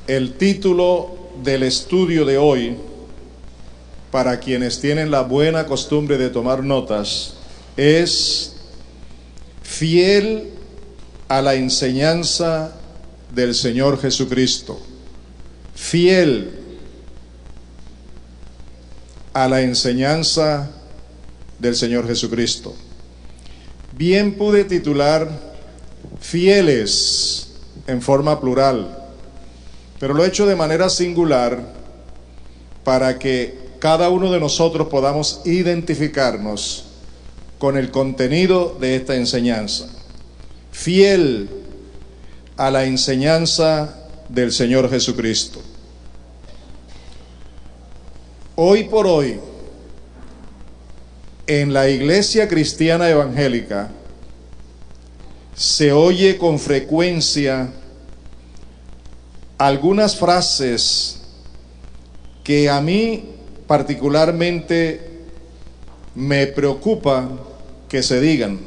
El título del estudio de hoy, para quienes tienen la buena costumbre de tomar notas, es Fiel a la enseñanza del Señor Jesucristo. Fiel a la enseñanza del Señor Jesucristo. Bien pude titular Fieles en forma plural, pero lo he hecho de manera singular para que cada uno de nosotros podamos identificarnos con el contenido de esta enseñanza. Fiel a la enseñanza del Señor Jesucristo. Hoy por hoy, en la iglesia cristiana evangélica, se oye con frecuencia algunas frases que a mí particularmente me preocupa que se digan,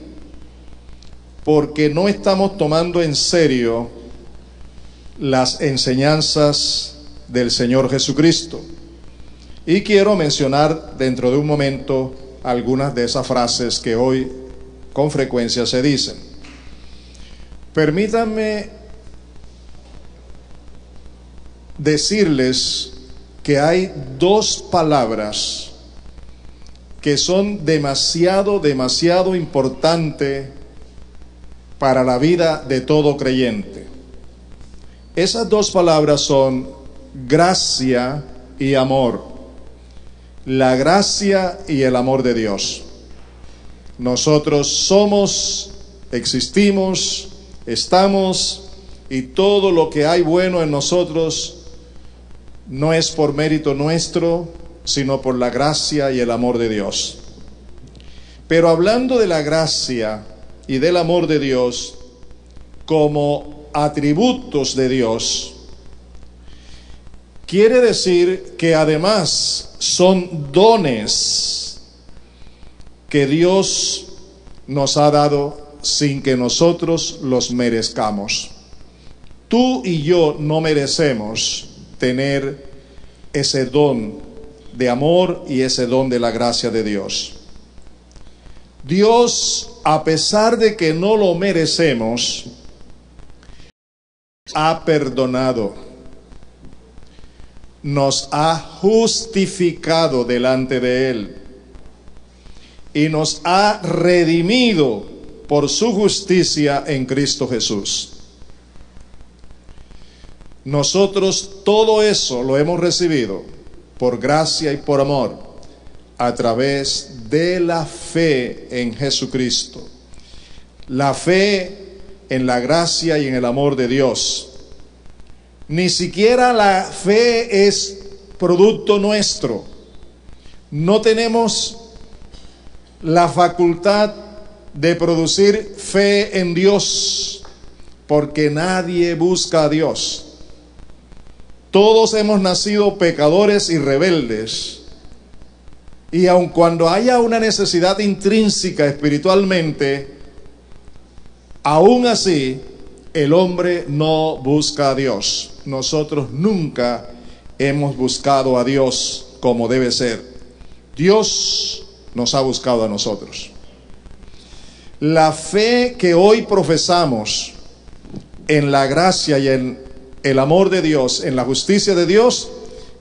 porque no estamos tomando en serio las enseñanzas del Señor Jesucristo. Y quiero mencionar dentro de un momento algunas de esas frases que hoy con frecuencia se dicen. Permítanme decirles que hay dos palabras que son demasiado importantes para la vida de todo creyente. Esas dos palabras son gracia y amor. La gracia y el amor de Dios. Nosotros somos, existimos, estamos, y todo lo que hay bueno en nosotros no es por mérito nuestro, sino por la gracia y el amor de Dios. Pero hablando de la gracia y del amor de Dios como atributos de Dios, quiere decir que además son dones que Dios nos ha dado sin que nosotros los merezcamos. Tú y yo no merecemos tener ese don de amor y ese don de la gracia de Dios. Dios, a pesar de que no lo merecemos, ha perdonado, nos ha justificado delante de Él y nos ha redimido por su justicia en Cristo Jesús. Nosotros todo eso lo hemos recibido por gracia y por amor a través de la fe en Jesucristo. La fe en la gracia y en el amor de Dios. Ni siquiera la fe es producto nuestro. No tenemos la facultad de producir fe en Dios, porque nadie busca a Dios. Todos hemos nacido pecadores y rebeldes, y aun cuando haya una necesidad intrínseca espiritualmente, aún así el hombre no busca a Dios. Nosotros nunca hemos buscado a Dios como debe ser. Dios nos ha buscado a nosotros. La fe que hoy profesamos en la gracia y en el amor de Dios, en la justicia de Dios,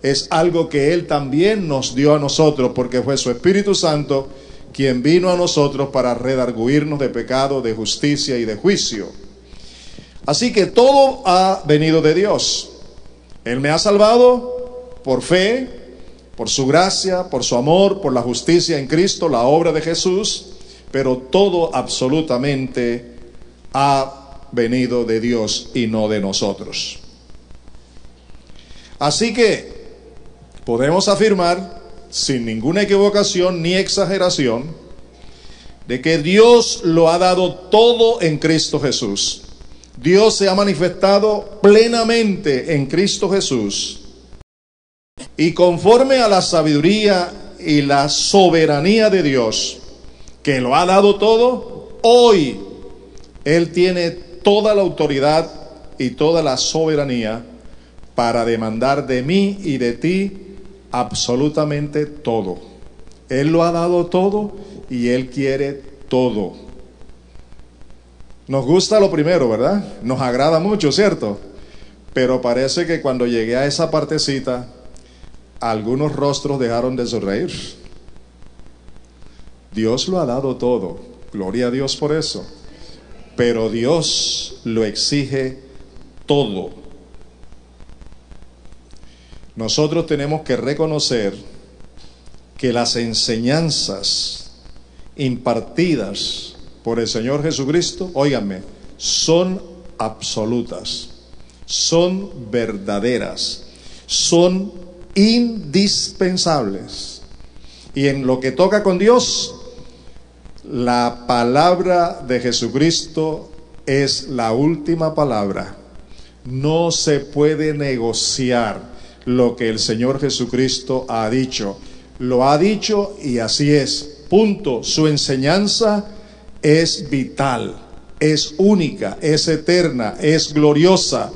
es algo que Él también nos dio a nosotros, porque fue su Espíritu Santo quien vino a nosotros para redarguirnos de pecado, de justicia y de juicio. Así que todo ha venido de Dios. Él me ha salvado por fe, por su gracia, por su amor, por la justicia en Cristo, la obra de Jesús, pero todo absolutamente ha venido de Dios y no de nosotros. Así que podemos afirmar, sin ninguna equivocación ni exageración, de que Dios lo ha dado todo en Cristo Jesús. Dios se ha manifestado plenamente en Cristo Jesús. Y conforme a la sabiduría y la soberanía de Dios, que lo ha dado todo, hoy Él tiene toda la autoridad y toda la soberanía para demandar de mí y de ti absolutamente todo. Él lo ha dado todo y Él quiere todo. Nos gusta lo primero, ¿verdad? Nos agrada mucho, ¿cierto? Pero parece que cuando llegué a esa partecita, algunos rostros dejaron de sonreír. Dios lo ha dado todo, gloria a Dios por eso. Pero Dios lo exige todo. Nosotros tenemos que reconocer que las enseñanzas impartidas por el Señor Jesucristo, óiganme, son absolutas, son verdaderas, son indispensables. Y en lo que toca con Dios, la palabra de Jesucristo es la última palabra. No se puede negociar lo que el Señor Jesucristo ha dicho. Lo ha dicho y así es. Punto. Su enseñanza es vital, es única, es eterna, es gloriosa.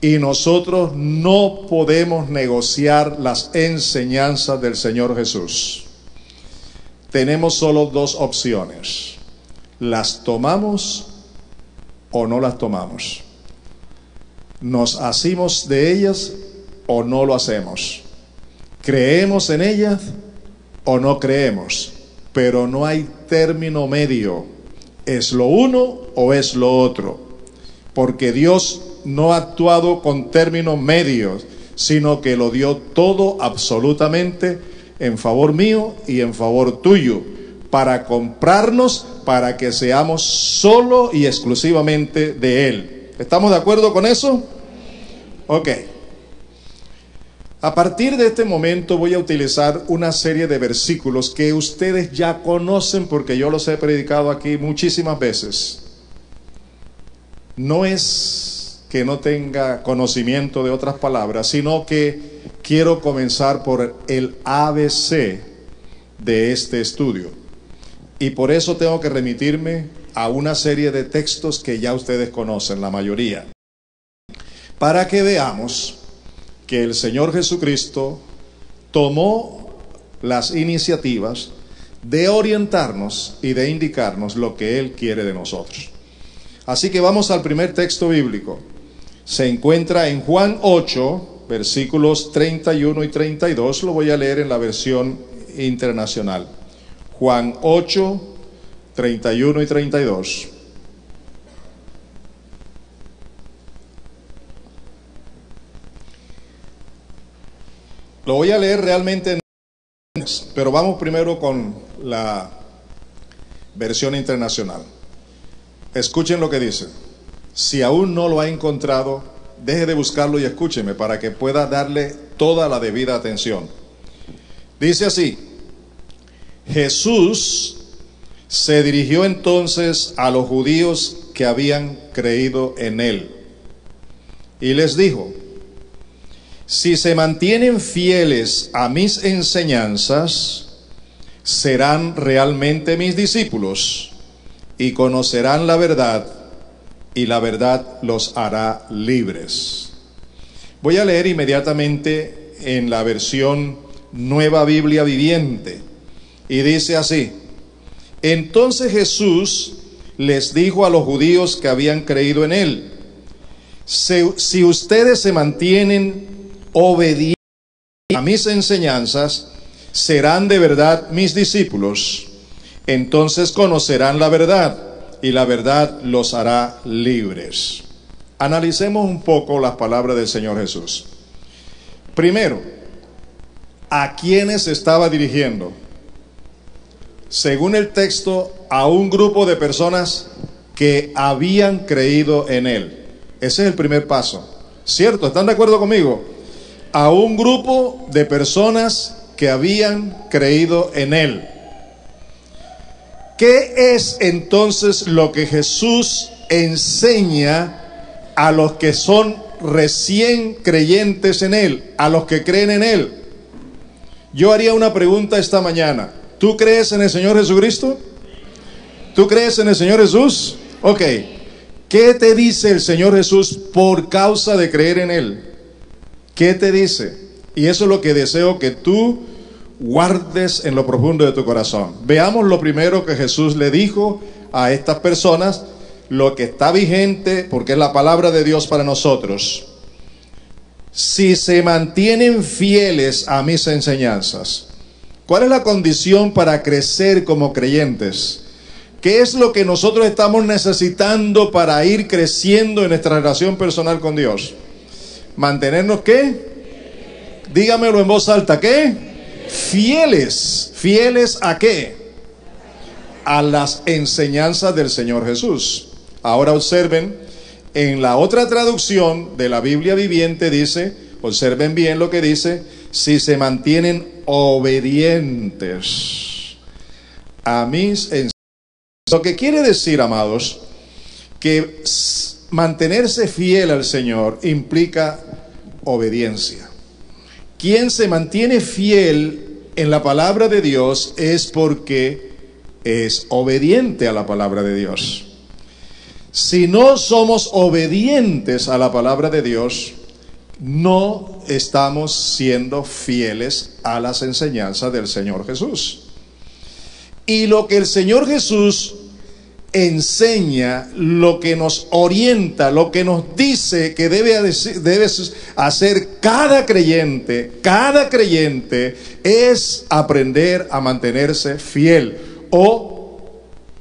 Y nosotros no podemos negociar las enseñanzas del Señor Jesús. Tenemos solo dos opciones: las tomamos o no las tomamos, nos asimos de ellas o no lo hacemos, creemos en ellas o no creemos, pero no hay término medio, es lo uno o es lo otro, porque Dios no ha actuado con términos medios, sino que lo dio todo absolutamente en favor mío y en favor tuyo, para comprarnos, para que seamos solo y exclusivamente de Él. ¿Estamos de acuerdo con eso? Ok. A partir de este momento voy a utilizar una serie de versículos que ustedes ya conocen porque yo los he predicado aquí muchísimas veces. No es que no tenga conocimiento de otras palabras, sino que quiero comenzar por el ABC de este estudio. Y por eso tengo que remitirme a una serie de textos que ya ustedes conocen, la mayoría, para que veamos que el Señor Jesucristo tomó las iniciativas de orientarnos y de indicarnos lo que Él quiere de nosotros. Así que vamos al primer texto bíblico. Se encuentra en Juan 8, versículos 31 y 32. Lo voy a leer en la versión internacional. Juan 8, 31 y 32. Lo voy a leer realmente en inglés, pero vamos primero con la versión internacional. Escuchen lo que dice. Si aún no lo ha encontrado, deje de buscarlo y escúcheme para que pueda darle toda la debida atención. Dice así: Jesús se dirigió entonces a los judíos que habían creído en Él y les dijo: si se mantienen fieles a mis enseñanzas, serán realmente mis discípulos y conocerán la verdad, y la verdad los hará libres. Voy a leer inmediatamente en la versión Nueva Biblia Viviente, y dice así: entonces Jesús les dijo a los judíos que habían creído en Él: si ustedes se mantienen obedientes a mis enseñanzas, serán de verdad mis discípulos. Entonces conocerán la verdad, y la verdad los hará libres. Analicemos un poco las palabras del Señor Jesús. Primero, ¿a quiénes se estaba dirigiendo? Según el texto, a un grupo de personas que habían creído en Él. Ese es el primer paso. ¿Cierto? ¿Están de acuerdo conmigo? A un grupo de personas que habían creído en Él. ¿Qué es entonces lo que Jesús enseña a los que son recién creyentes en Él, a los que creen en Él? Yo haría una pregunta esta mañana. ¿Tú crees en el Señor Jesucristo? ¿Tú crees en el Señor Jesús? Ok. ¿Qué te dice el Señor Jesús por causa de creer en Él? ¿Qué te dice? Y eso es lo que deseo que tú guardes en lo profundo de tu corazón. Veamos lo primero que Jesús le dijo a estas personas, lo que está vigente, porque es la palabra de Dios para nosotros. Si se mantienen fieles a mis enseñanzas. ¿Cuál es la condición para crecer como creyentes? ¿Qué es lo que nosotros estamos necesitando para ir creciendo en nuestra relación personal con Dios? ¿Mantenernos qué? Dígamelo en voz alta, ¿qué? Fieles. ¿Fieles a qué? A las enseñanzas del Señor Jesús. Ahora observen, en la otra traducción de la Biblia viviente dice, observen bien lo que dice, si se mantienen obedientes a mis enseñanzas. Lo que quiere decir, amados, que mantenerse fiel al Señor implica obediencia. Quien se mantiene fiel en la palabra de Dios es porque es obediente a la palabra de Dios. Si no somos obedientes a la palabra de Dios, no estamos siendo fieles a las enseñanzas del Señor Jesús. Y lo que el Señor Jesús enseña, lo que nos orienta, lo que nos dice que debe hacer cada creyente es aprender a mantenerse fiel o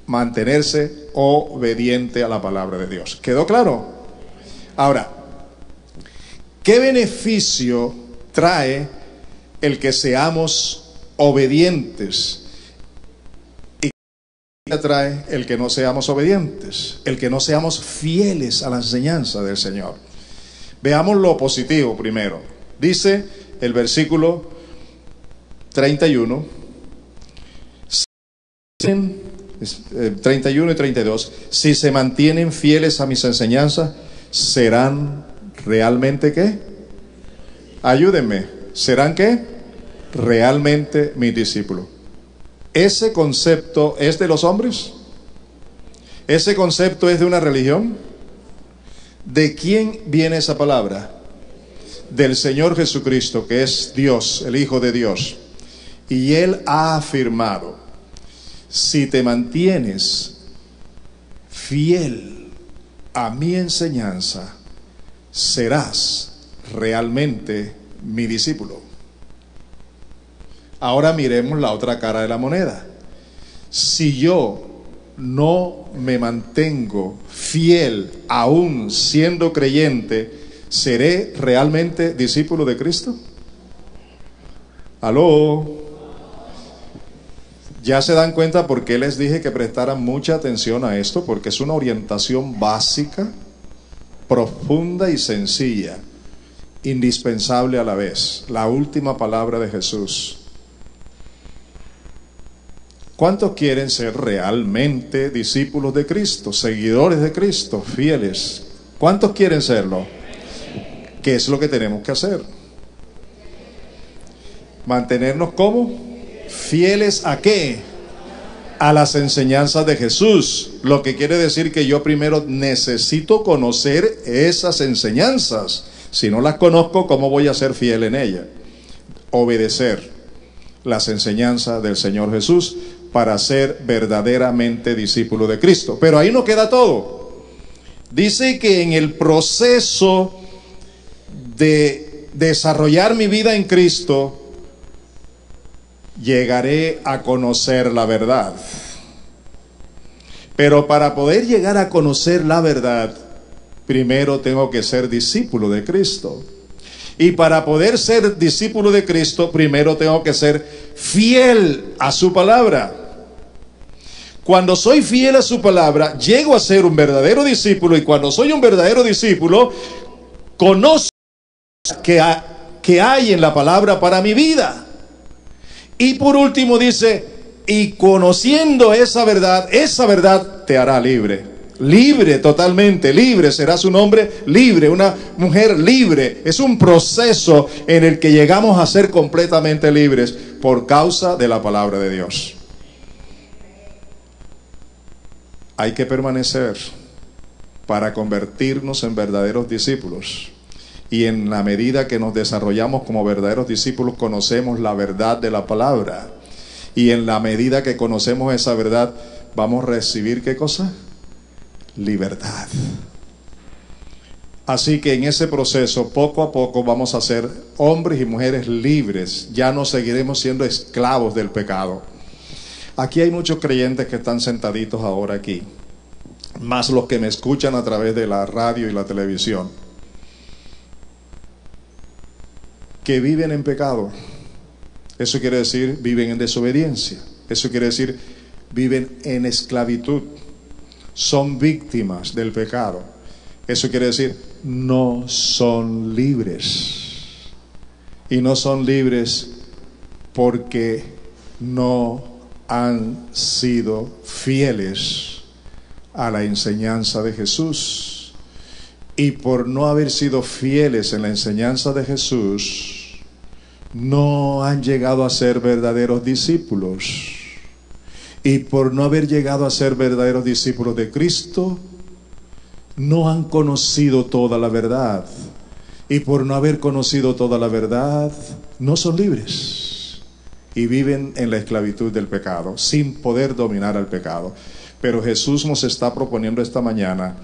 mantenerse obediente a la palabra de Dios. ¿Quedó claro? Ahora, ¿qué beneficio trae el que seamos obedientes? ¿Y qué trae el que no seamos obedientes? El que no seamos fieles a la enseñanza del Señor. Veamos lo positivo primero. Dice el versículo 31, 31 y 32, si se mantienen fieles a mis enseñanzas, serán realmente ¿qué? Ayúdenme, ¿serán qué? Realmente mis discípulos. ¿Ese concepto es de los hombres? ¿Ese concepto es de una religión? ¿De quién viene esa palabra? Del Señor Jesucristo, que es Dios, el Hijo de Dios. Y Él ha afirmado, si te mantienes fiel a mi enseñanza, serás realmente mi discípulo. Ahora miremos la otra cara de la moneda. Si yo no me mantengo fiel aún siendo creyente, ¿seré realmente discípulo de Cristo? ¿Aló? ¿Ya se dan cuenta por qué les dije que prestaran mucha atención a esto? Porque es una orientación básica, profunda y sencilla, indispensable a la vez. La última palabra de Jesús. ¿Cuántos quieren ser realmente discípulos de Cristo, seguidores de Cristo, fieles? ¿Cuántos quieren serlo? ¿Qué es lo que tenemos que hacer? ¿Mantenernos como? ¿Fieles a qué? A las enseñanzas de Jesús. Lo que quiere decir que yo primero necesito conocer esas enseñanzas. Si no las conozco, ¿cómo voy a ser fiel en ellas? Obedecer las enseñanzas del Señor Jesús para ser verdaderamente discípulo de Cristo. Pero ahí no queda todo. Dice que en el proceso de desarrollar mi vida en Cristo, llegaré a conocer la verdad. Pero para poder llegar a conocer la verdad, primero tengo que ser discípulo de Cristo. Y para poder ser discípulo de Cristo, primero tengo que ser fiel a su palabra. Cuando soy fiel a su palabra, llego a ser un verdadero discípulo. Y cuando soy un verdadero discípulo, conozco que hay en la palabra para mi vida. Y por último dice, y conociendo esa verdad te hará libre. Libre, totalmente libre, serás un hombre libre, una mujer libre. Es un proceso en el que llegamos a ser completamente libres por causa de la palabra de Dios. Hay que permanecer para convertirnos en verdaderos discípulos. Y en la medida que nos desarrollamos como verdaderos discípulos, conocemos la verdad de la palabra. Y en la medida que conocemos esa verdad, vamos a recibir, ¿qué cosa? Libertad. Así que en ese proceso, poco a poco, vamos a ser hombres y mujeres libres. Ya no seguiremos siendo esclavos del pecado. Aquí hay muchos creyentes que están sentaditos ahora aquí, más los que me escuchan a través de la radio y la televisión, que viven en pecado. Eso quiere decir, viven en desobediencia. Eso quiere decir, viven en esclavitud. Son víctimas del pecado. Eso quiere decir, no son libres. Y no son libres porque no han sido fieles a la enseñanza de Jesús. Y por no haber sido fieles en la enseñanza de Jesús, no han llegado a ser verdaderos discípulos. Y por no haber llegado a ser verdaderos discípulos de Cristo, no han conocido toda la verdad. Y por no haber conocido toda la verdad, no son libres. Y viven en la esclavitud del pecado, sin poder dominar al pecado. Pero Jesús nos está proponiendo esta mañana,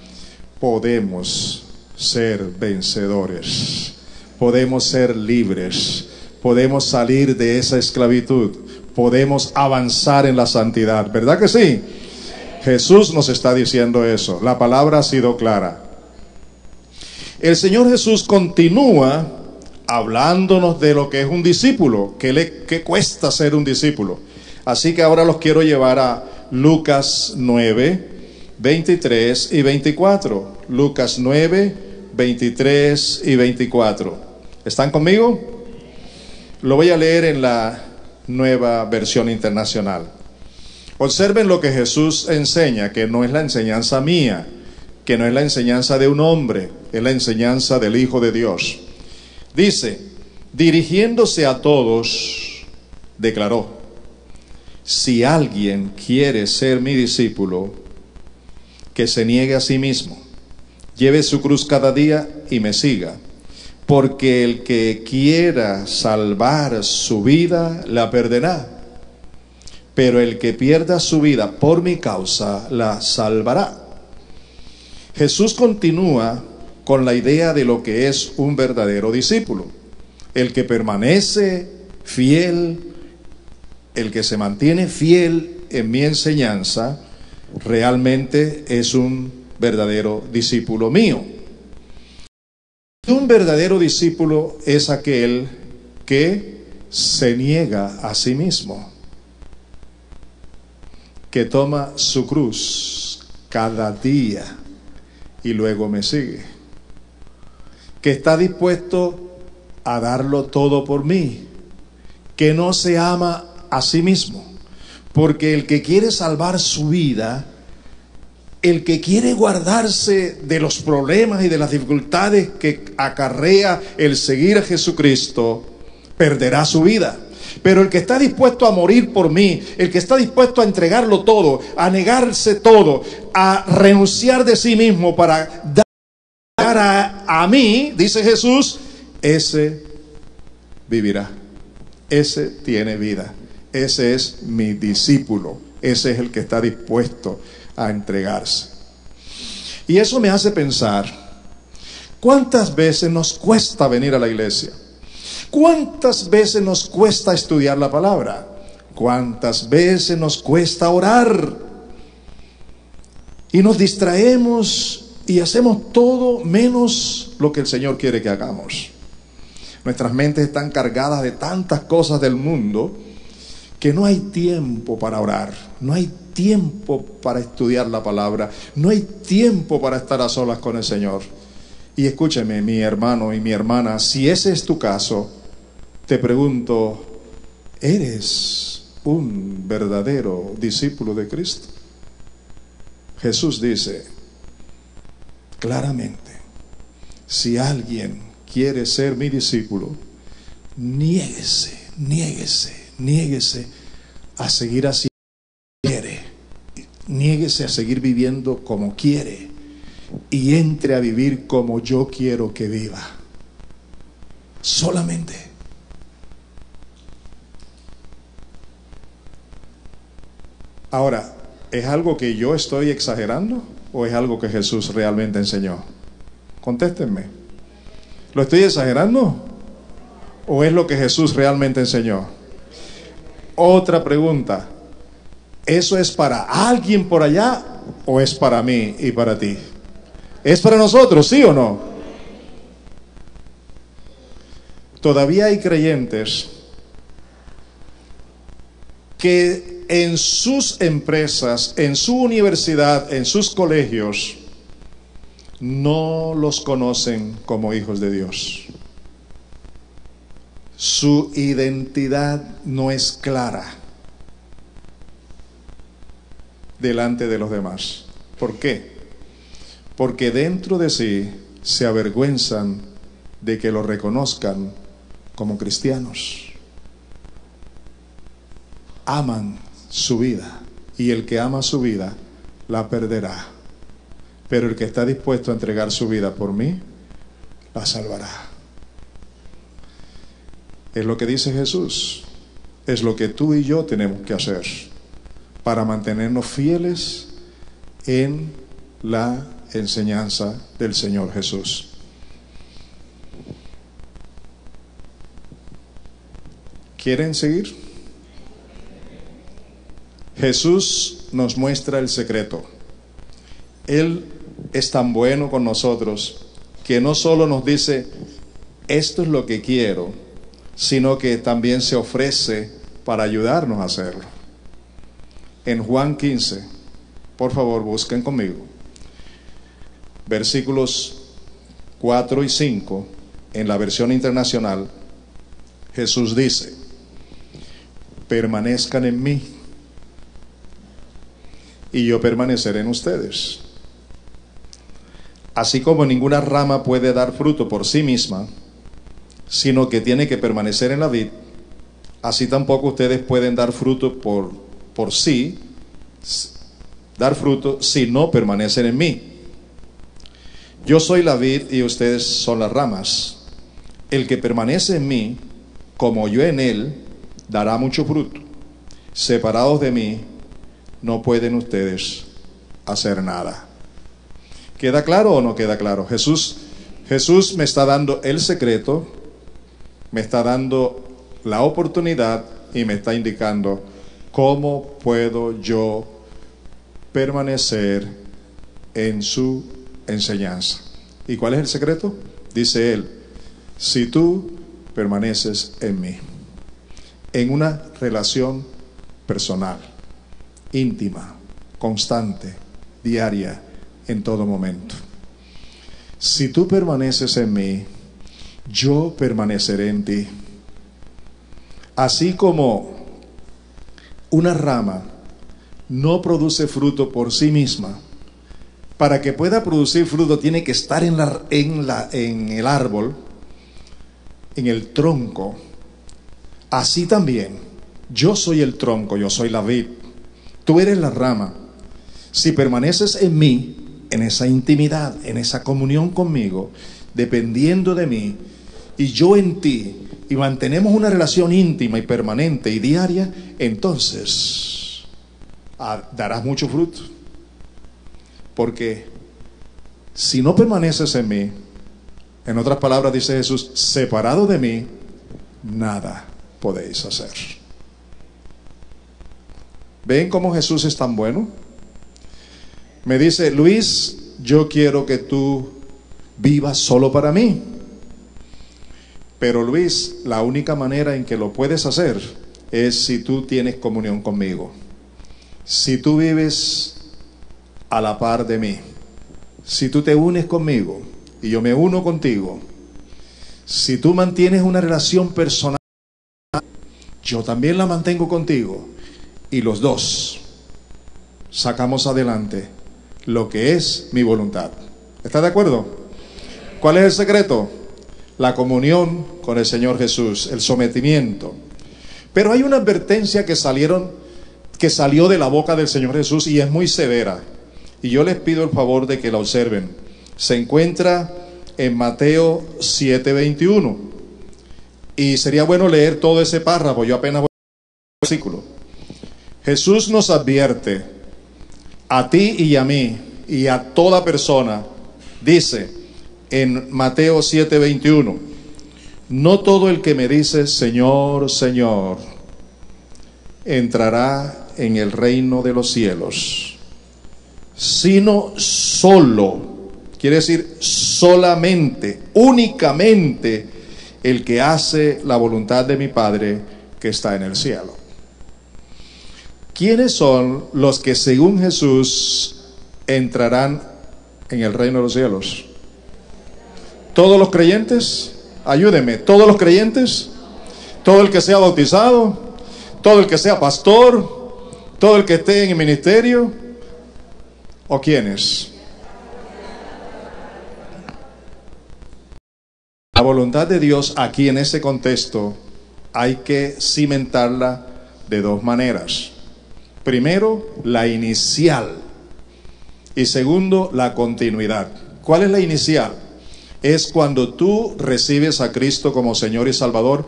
podemos ser vencedores. Podemos ser libres. Podemos salir de esa esclavitud. Podemos avanzar en la santidad. ¿Verdad que sí? Jesús nos está diciendo eso. La palabra ha sido clara. El Señor Jesús continúa hablándonos de lo que es un discípulo. ¿Qué cuesta ser un discípulo? Así que ahora los quiero llevar a Lucas 9, 23 y 24. Lucas 9, 23 y 24. ¿Están conmigo? Lo voy a leer en la Nueva Versión Internacional. Observen lo que Jesús enseña, que no es la enseñanza mía, que no es la enseñanza de un hombre, es la enseñanza del Hijo de Dios. Dice, dirigiéndose a todos, declaró, si alguien quiere ser mi discípulo, que se niegue a sí mismo, lleve su cruz cada día y me siga. Porque el que quiera salvar su vida, la perderá. Pero el que pierda su vida por mi causa, la salvará. Jesús continúa con la idea de lo que es un verdadero discípulo. El que permanece fiel, el que se mantiene fiel en mi enseñanza, realmente es un verdadero discípulo mío. Un verdadero discípulo es aquel que se niega a sí mismo, que toma su cruz cada día y luego me sigue, que está dispuesto a darlo todo por mí, que no se ama a sí mismo, porque el que quiere salvar su vida, el que quiere guardarse de los problemas y de las dificultades que acarrea el seguir a Jesucristo, perderá su vida. Pero el que está dispuesto a morir por mí, el que está dispuesto a entregarlo todo, a negarse todo, a renunciar de sí mismo para dar a mí, dice Jesús, ese vivirá. Ese tiene vida. Ese es mi discípulo. Ese es el que está dispuesto a entregarse. Y eso me hace pensar, ¿cuántas veces nos cuesta venir a la iglesia? ¿Cuántas veces nos cuesta estudiar la palabra? ¿Cuántas veces nos cuesta orar? Y nos distraemos y hacemos todo menos lo que el Señor quiere que hagamos. Nuestras mentes están cargadas de tantas cosas del mundo que no hay tiempo para orar, no hay tiempo para estudiar la palabra, no hay tiempo para estar a solas con el Señor. Y escúcheme, mi hermano y mi hermana, si ese es tu caso, te pregunto, ¿eres un verdadero discípulo de Cristo? Jesús dice claramente, si alguien quiere ser mi discípulo, niéguese a seguir así quiere, niéguese a seguir viviendo como quiere y entre a vivir como yo quiero que viva. Solamente. Ahora, ¿es algo que yo estoy exagerando o es algo que Jesús realmente enseñó? Contéstenme. ¿Lo estoy exagerando o es lo que Jesús realmente enseñó? Otra pregunta. ¿Eso es para alguien por allá o es para mí y para ti? ¿Es para nosotros, sí o no? Todavía hay creyentes que en sus empresas, en su universidad, en sus colegios, no los conocen como hijos de Dios. Su identidad no es clara delante de los demás. ¿Por qué? Porque dentro de sí se avergüenzan de que lo reconozcan como cristianos. Aman su vida y el que ama su vida la perderá, pero el que está dispuesto a entregar su vida por mí la salvará. Es lo que dice Jesús, es lo que tú y yo tenemos que hacer para mantenernos fieles en la enseñanza del Señor Jesús. ¿Quieren seguir? Jesús nos muestra el secreto. Él es tan bueno con nosotros que no solo nos dice, esto es lo que quiero, sino que también se ofrece para ayudarnos a hacerlo. En Juan 15, por favor, busquen conmigo, versículos 4 y 5, en la versión internacional, Jesús dice, permanezcan en mí y yo permaneceré en ustedes. Así como ninguna rama puede dar fruto por sí misma, sino que tiene que permanecer en la vid, así tampoco ustedes pueden dar fruto por sí, dar fruto si no permanecen en mí. Yo soy la vid y ustedes son las ramas. El que permanece en mí, como yo en él, dará mucho fruto. Separados de mí, no pueden ustedes hacer nada. ¿Queda claro o no queda claro? Jesús me está dando el secreto, me está dando la oportunidad y me está indicando cómo puedo yo permanecer en su enseñanza. ¿Y cuál es el secreto? Dice él, si tú permaneces en mí, en una relación personal, íntima, constante, diaria, en todo momento. Si tú permaneces en mí, yo permaneceré en ti. Así como una rama no produce fruto por sí misma, para que pueda producir fruto tiene que estar en el árbol, en el tronco. Así también, yo soy el tronco, yo soy la vid, tú eres la rama. Si permaneces en mí, en esa intimidad, en esa comunión conmigo, dependiendo de mí, y yo en ti, y mantenemos una relación íntima y permanente y diaria, entonces darás mucho fruto. Porque si no permaneces en mí, en otras palabras dice Jesús, separado de mí, nada podéis hacer. ¿Ven cómo Jesús es tan bueno? Me dice, Luis, yo quiero que tú vivas solo para mí. Pero Luis, la única manera en que lo puedes hacer es si tú tienes comunión conmigo. Si tú vives a la par de mí. Si tú te unes conmigo y yo me uno contigo. Si tú mantienes una relación personal, yo también la mantengo contigo. Y los dos sacamos adelante lo que es mi voluntad. ¿Está de acuerdo? ¿Cuál es el secreto? La comunión con el Señor Jesús, el sometimiento. Pero hay una advertencia que salió de la boca del Señor Jesús y es muy severa. Y yo les pido el favor de que la observen. Se encuentra en Mateo 7:21. Y sería bueno leer todo ese párrafo, yo apenas voy al versículo. Jesús nos advierte, a ti y a mí, y a toda persona, dice en Mateo 7:21, no todo el que me dice Señor, Señor, entrará en el reino de los cielos, sino solo, quiere decir solamente, únicamente, el que hace la voluntad de mi Padre que está en el cielo. ¿Quiénes son los que según Jesús entrarán en el reino de los cielos? ¿Todos los creyentes? Ayúdenme, ¿todos los creyentes? ¿Todo el que sea bautizado? ¿Todo el que sea pastor? ¿Todo el que esté en el ministerio? ¿O quiénes? La voluntad de Dios aquí en ese contexto hay que cimentarla de dos maneras. Primero, la inicial, y segundo, la continuidad. ¿Cuál es la inicial? Es cuando tú recibes a Cristo como Señor y Salvador.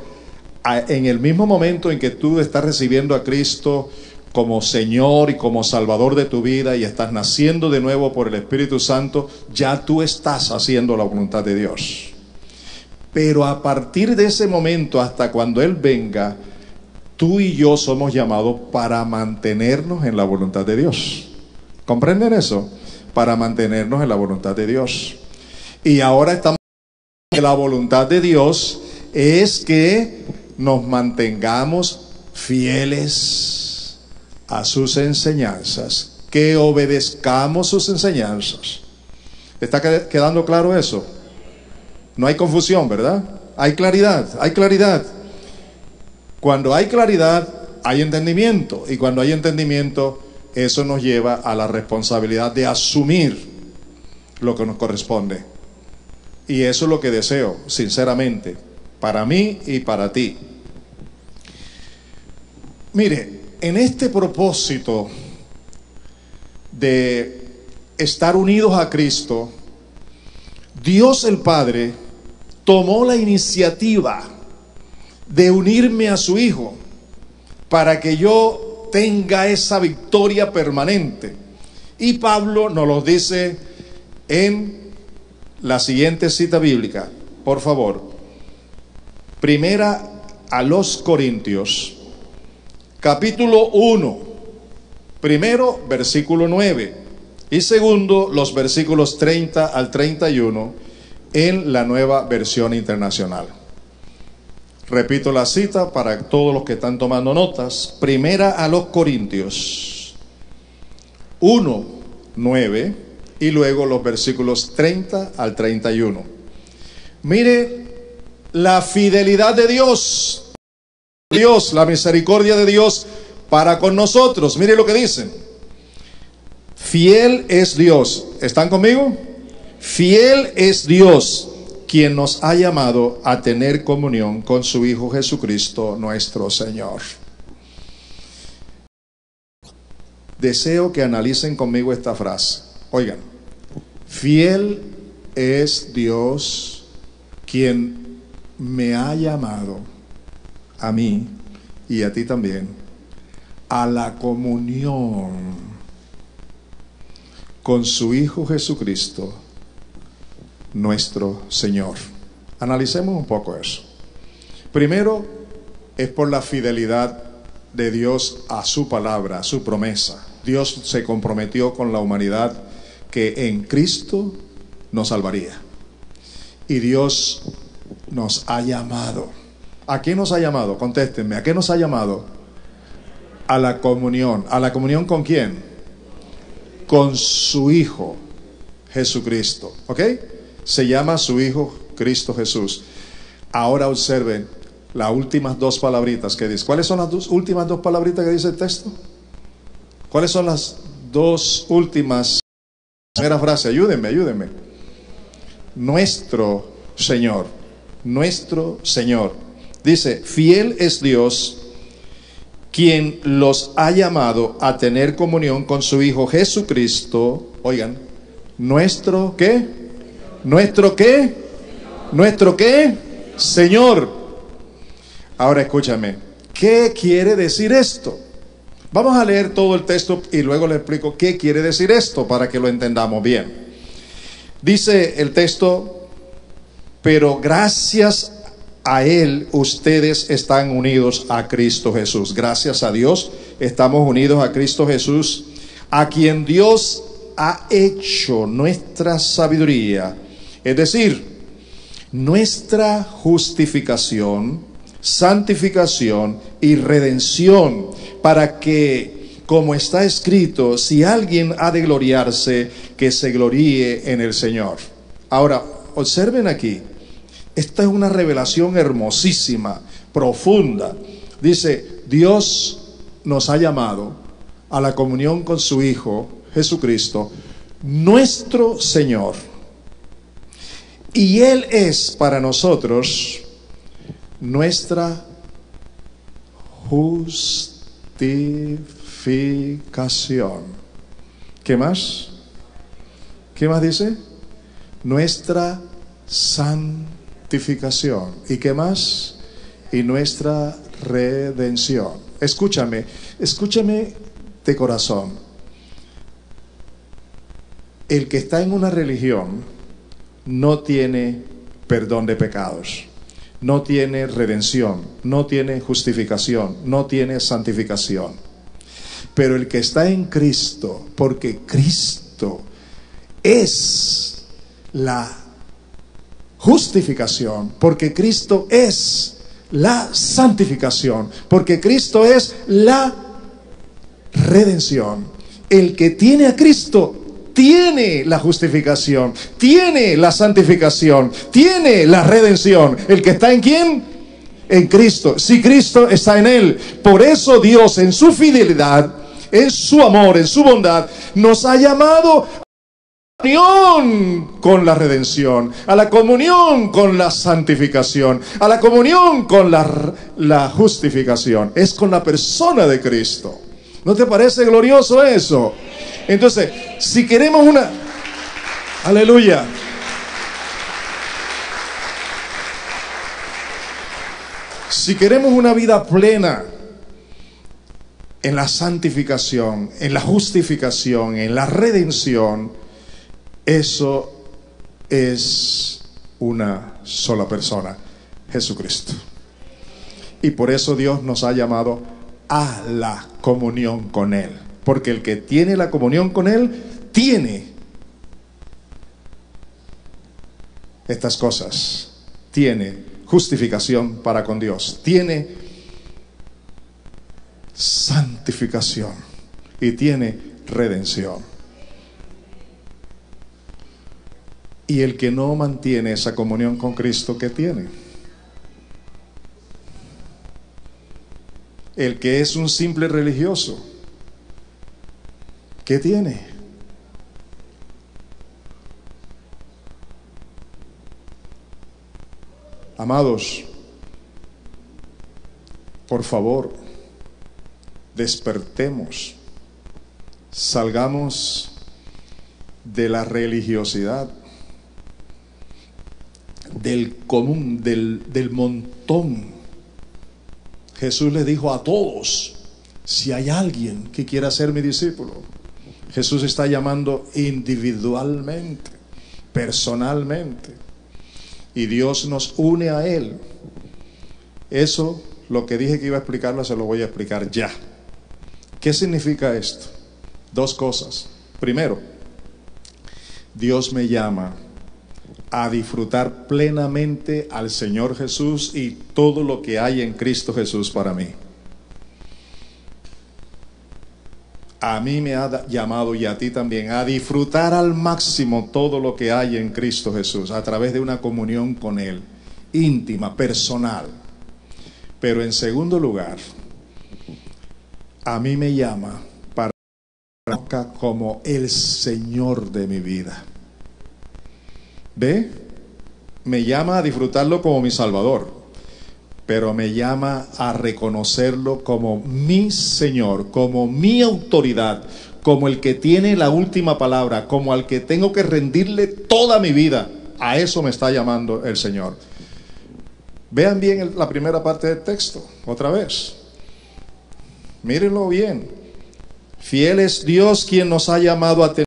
En el mismo momento en que tú estás recibiendo a Cristo como Señor y como Salvador de tu vida y estás naciendo de nuevo por el Espíritu Santo, ya tú estás haciendo la voluntad de Dios. Pero a partir de ese momento hasta cuando Él venga, tú y yo somos llamados para mantenernos en la voluntad de Dios. ¿Comprenden eso? Para mantenernos en la voluntad de Dios. Y ahora estamos en la voluntad de Dios es que nos mantengamos fieles a sus enseñanzas, que obedezcamos sus enseñanzas. ¿Está quedando claro eso? No hay confusión, ¿verdad? Hay claridad, hay claridad. Cuando hay claridad, hay entendimiento. Y cuando hay entendimiento, eso nos lleva a la responsabilidad de asumir lo que nos corresponde. Y eso es lo que deseo, sinceramente, para mí y para ti. Mire, en este propósito de estar unidos a Cristo, Dios el Padre tomó la iniciativa de unirme a su Hijo para que yo tenga esa victoria permanente. Y Pablo nos lo dice en la siguiente cita bíblica, por favor. Primera a los Corintios, capítulo 1, primero versículo 9 y segundo los versículos 30 al 31 en la Nueva Versión Internacional. Repito la cita para todos los que están tomando notas. Primera a los Corintios 1, 9 y luego los versículos 30 al 31. Mire la fidelidad de Dios, la misericordia de Dios para con nosotros. Mire lo que dicen. Fiel es Dios. ¿Están conmigo? Fiel es Dios, quien nos ha llamado a tener comunión con su Hijo Jesucristo, nuestro Señor. Deseo que analicen conmigo esta frase. Oigan, fiel es Dios, quien me ha llamado a mí y a ti también a la comunión con su Hijo Jesucristo, nuestro Señor. Analicemos un poco eso. Primero, es por la fidelidad de Dios a su palabra, a su promesa. Dios se comprometió con la humanidad que en Cristo nos salvaría. Y Dios nos ha llamado. ¿A qué nos ha llamado? Contéstenme, ¿a qué nos ha llamado? A la comunión. ¿A la comunión con quién? Con su Hijo Jesucristo. ¿Ok? Se llama su Hijo Cristo Jesús. Ahora observen las últimas dos palabritas que dice. ¿Cuáles son las últimas dos palabritas que dice el texto? ¿Cuáles son las dos últimas? Primera frase, ayúdenme. Nuestro Señor. Nuestro Señor. Dice, fiel es Dios, quien los ha llamado a tener comunión con su Hijo Jesucristo. Oigan, ¿nuestro qué? ¿Nuestro qué? ¿Nuestro qué? Señor. Ahora escúchame, ¿qué quiere decir esto? Vamos a leer todo el texto y luego le explico qué quiere decir esto para que lo entendamos bien. Dice el texto: pero gracias a Él ustedes están unidos a Cristo Jesús. Gracias a Dios estamos unidos a Cristo Jesús, a quien Dios ha hecho nuestra sabiduría, es decir, nuestra justificación, santificación y redención, para que, como está escrito, si alguien ha de gloriarse, que se gloríe en el Señor. Ahora, observen aquí, esta es una revelación hermosísima, profunda. Dice, Dios nos ha llamado a la comunión con su Hijo Jesucristo, nuestro Señor, y Él es para nosotros nuestra justificación. ¿Qué más? ¿Qué más dice? Nuestra santificación. ¿Y qué más? Y nuestra redención. Escúchame de corazón. El que está en una religión no tiene perdón de pecados, no tiene redención, no tiene justificación, no tiene santificación. Pero el que está en Cristo, porque Cristo es la justificación, porque Cristo es la santificación, porque Cristo es la redención. El que tiene a Cristo tiene la justificación, tiene la santificación, tiene la redención. ¿El que está en quién? En Cristo. Si Cristo está en él. Por eso Dios, en su fidelidad, en su amor, en su bondad, nos ha llamado a la comunión con la redención, a la comunión con la santificación, a la comunión con la justificación. Es con la persona de Cristo. ¿No te parece glorioso eso? Entonces, si queremos una... Aleluya. Si queremos una vida plena en la santificación, en la justificación, en la redención, eso es una sola persona, Jesucristo. Y por eso Dios nos ha llamado a la comunión con Él. Porque el que tiene la comunión con Él, tiene estas cosas. Tiene justificación para con Dios. Tiene santificación. Y tiene redención. Y el que no mantiene esa comunión con Cristo, ¿qué tiene? El que es un simple religioso, ¿qué tiene? Amados, por favor, despertemos, salgamos de la religiosidad, del común, del montón. Jesús le dijo a todos: si hay alguien que quiera ser mi discípulo. Jesús está llamando individualmente, personalmente, y Dios nos une a Él. Eso, lo que dije que iba a explicarlo, se lo voy a explicar ya. ¿Qué significa esto? Dos cosas. Primero, Dios me llama a disfrutar plenamente al Señor Jesús y todo lo que hay en Cristo Jesús para mí. A mí me ha llamado, y a ti también, a disfrutar al máximo todo lo que hay en Cristo Jesús a través de una comunión con Él, íntima, personal. Pero en segundo lugar, a mí me llama para que me conozca como el Señor de mi vida. ¿Ve? Me llama a disfrutarlo como mi Salvador, pero me llama a reconocerlo como mi Señor, como mi autoridad, como el que tiene la última palabra, como al que tengo que rendirle toda mi vida. A eso me está llamando el Señor. Vean bien la primera parte del texto, otra vez. Mírenlo bien. Fiel es Dios quien nos ha llamado a tener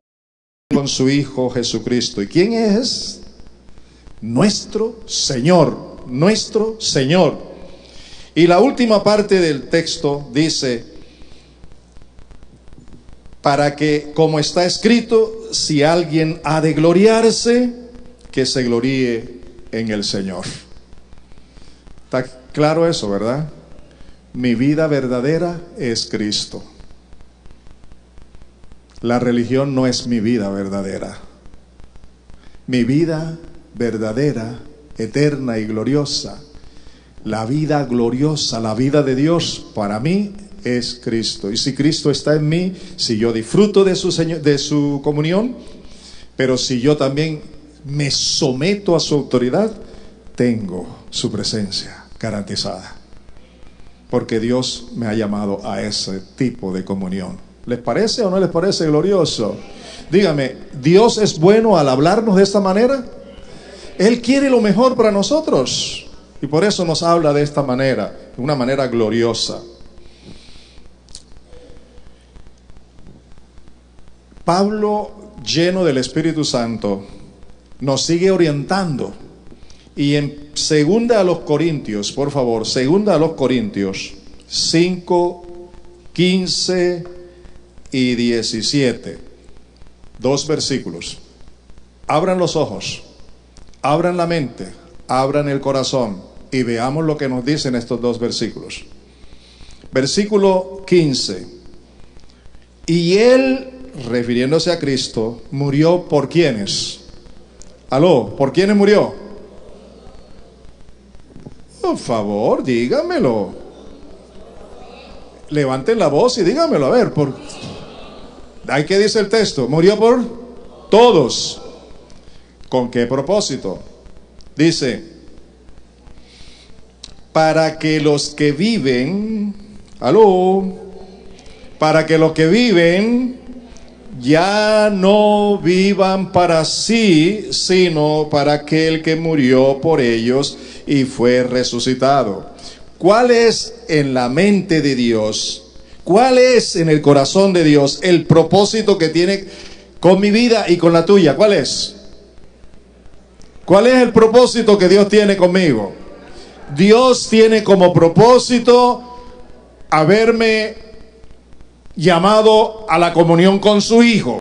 con su Hijo Jesucristo. ¿Y quién es? Nuestro Señor, nuestro Señor. Y la última parte del texto dice, para que, como está escrito, si alguien ha de gloriarse, que se gloríe en el Señor. Está claro eso, ¿verdad? Mi vida verdadera es Cristo. La religión no es mi vida verdadera. Mi vida verdadera, eterna y gloriosa, la vida gloriosa, la vida de Dios para mí es Cristo. Y si Cristo está en mí, si yo disfruto de su comunión, pero si yo también me someto a su autoridad, tengo su presencia garantizada. Porque Dios me ha llamado a ese tipo de comunión. ¿Les parece o no les parece glorioso? Dígame, ¿Dios es bueno al hablarnos de esta manera? Él quiere lo mejor para nosotros. Y por eso nos habla de esta manera, de una manera gloriosa. Pablo, lleno del Espíritu Santo, nos sigue orientando. Y en segunda a los Corintios, por favor, segunda a los Corintios 5, 15 y 17. 2 versículos. Abran los ojos, abran la mente, abran el corazón y veamos lo que nos dicen estos 2 versículos. Versículo 15. Y él, refiriéndose a Cristo, murió por ¿quiénes? Aló, ¿por quiénes murió? Por favor, dígamelo. Levanten la voz y dígamelo, a ver. ¿Qué dice el texto? Murió por todos. ¿Con qué propósito? Dice, para que los que viven, para que los que viven ya no vivan para sí, sino para aquel que murió por ellos y fue resucitado. ¿Cuál es en la mente de Dios? ¿Cuál es en el corazón de Dios el propósito que tiene con mi vida y con la tuya? ¿Cuál es? ¿Cuál es el propósito que Dios tiene conmigo? Dios tiene como propósito haberme llamado a la comunión con su Hijo,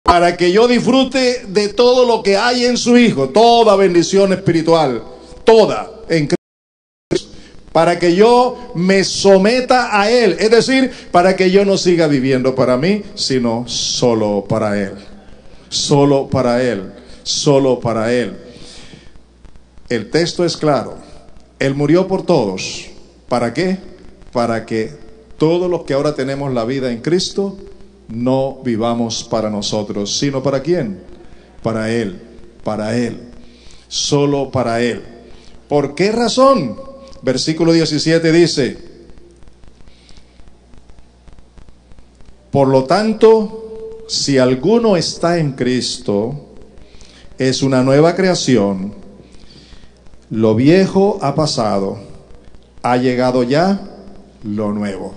para que yo disfrute de todo lo que hay en su Hijo, toda bendición espiritual, toda en Cristo, para que yo me someta a Él, es decir, para que yo no siga viviendo para mí, sino solo para Él, solo para Él, solo para Él. El texto es claro, Él murió por todos. ¿Para qué? Para que todos los que ahora tenemos la vida en Cristo no vivamos para nosotros, sino ¿para quién? Para Él, solo para Él. ¿Por qué razón? Versículo 17 dice, por lo tanto, si alguno está en Cristo, es una nueva creación, lo viejo ha pasado, ha llegado ya lo nuevo.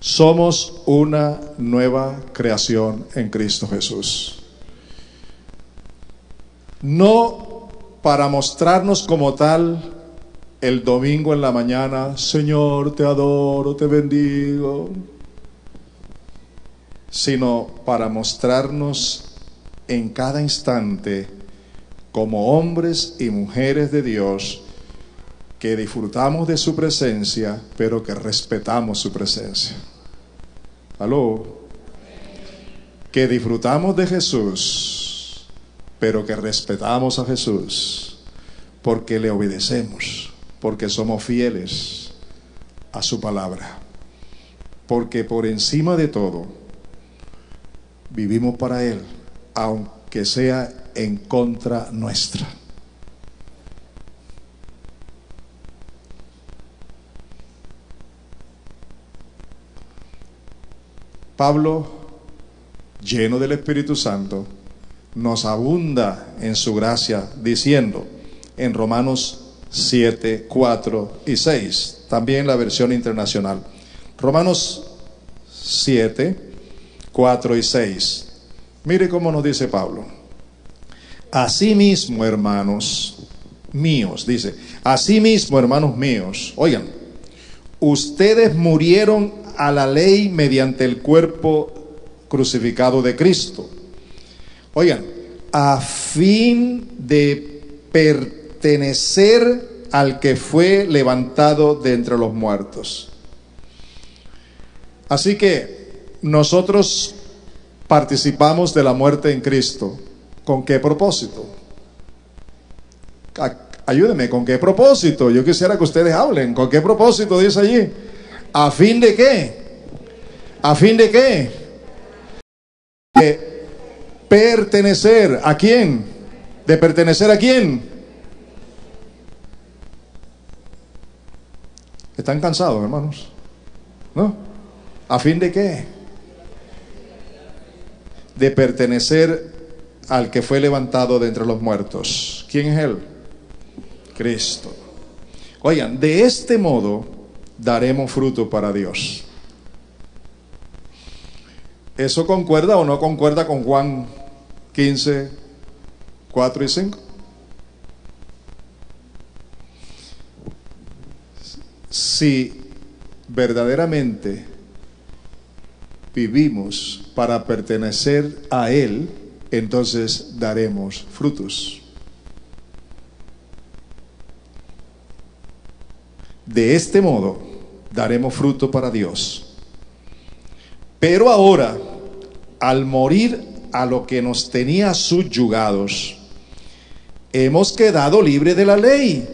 Somos una nueva creación en Cristo Jesús. No para mostrarnos como tal el domingo en la mañana, Señor, te adoro, te bendigo, sino para mostrarnos en cada instante como hombres y mujeres de Dios que disfrutamos de su presencia, pero que respetamos su presencia. Que disfrutamos de Jesús, pero que respetamos a Jesús, porque le obedecemos, porque somos fieles a su palabra, porque por encima de todo vivimos para Él, aunque sea en contra nuestra. Pablo, lleno del Espíritu Santo, nos abunda en su gracia, diciendo en Romanos 7, 4 y 6. También la versión internacional. Romanos 7, 4 y 6. Mire cómo nos dice Pablo. Asimismo, hermanos míos, dice, asimismo, hermanos míos, oigan, ustedes murieron a la ley mediante el cuerpo crucificado de Cristo. Oigan, a fin de pertenecer al que fue levantado de entre los muertos. Así que nosotros participamos de la muerte en Cristo. ¿Con qué propósito? Ayúdenme, ¿con qué propósito? Yo quisiera que ustedes hablen. ¿Con qué propósito dice allí? ¿A fin de qué? ¿A fin de qué? De pertenecer. ¿A quién? ¿De pertenecer a quién? ¿Están cansados, hermanos? ¿No? ¿A fin de qué? De pertenecer al que fue levantado de entre los muertos. ¿Quién es Él? Cristo. Oigan, de este modo daremos fruto para Dios. ¿Eso concuerda o no concuerda con Juan 15, 4 y 5? Si verdaderamente vivimos para pertenecer a Él, entonces daremos frutos. De este modo daremos fruto para Dios. Pero ahora, al morir a lo que nos tenía subyugados, hemos quedado libres de la ley,